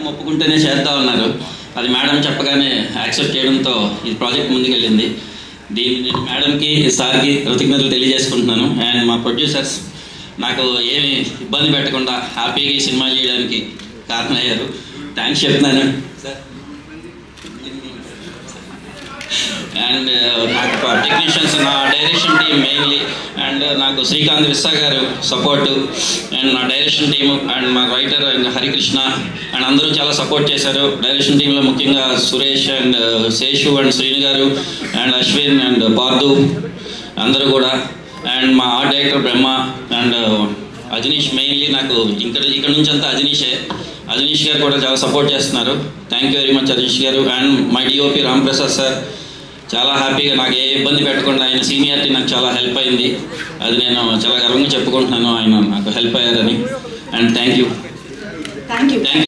Madam ఒప్పుకుంటేనే చేద్దామన్నారు. అది madam చెప్పగానే accept చేయడంతో ఈ ప్రాజెక్ట్ ముందుకెళ్ళింది. దీన్ని నేను మేడంకి సార్కి కృతజ్ఞతలు తెలియజేసుకుంటున్నాను. అండ్ మా ప్రొడ్యూసర్స్ నాకు ఏమి ఇబ్బంది పెట్టకుండా హ్యాపీగా ఈ సినిమా చేయడానికి కారణమయ్యారు. థ్యాంక్స్ చెప్తున్నాను సార్. అండ్ నాకు టెక్నీషియన్స్, నా డైరెక్షన్ టీమ్ మెయిన్లీ, అండ్ నాకు శ్రీకాంత్ విస్సా గారు సపోర్టు, అండ్ నా డైరెక్షన్ టీము, అండ్ మా రైటర్ హరికృష్ణ అండ్ అందరూ చాలా సపోర్ట్ చేశారు. డైరెక్షన్ టీంలో ముఖ్యంగా సురేష్ అండ్ శేషు అండ్ శ్రీను గారు అండ్ అశ్విన్ అండ్ పార్థు అందరూ కూడా, అండ్ మా art director Brahma and Ajaneesh. Mainly నాకు ఇక్కడ నుంచి అంతా అజనీష్ గారు కూడా చాలా సపోర్ట్ చేస్తున్నారు. Thank you very much Ajaneesh గారు. And my DOP Ramprasad sir చాలా హ్యాపీగా, నాకు ఏ ఇబ్బంది పెట్టకుండా ఆయన సీనియారిటీ నాకు చాలా హెల్ప్ అయింది. అది నేను చాలా గర్వంగా చెప్పుకుంటున్నాను, ఆయన నాకు హెల్ప్ అయ్యారని. And thank you.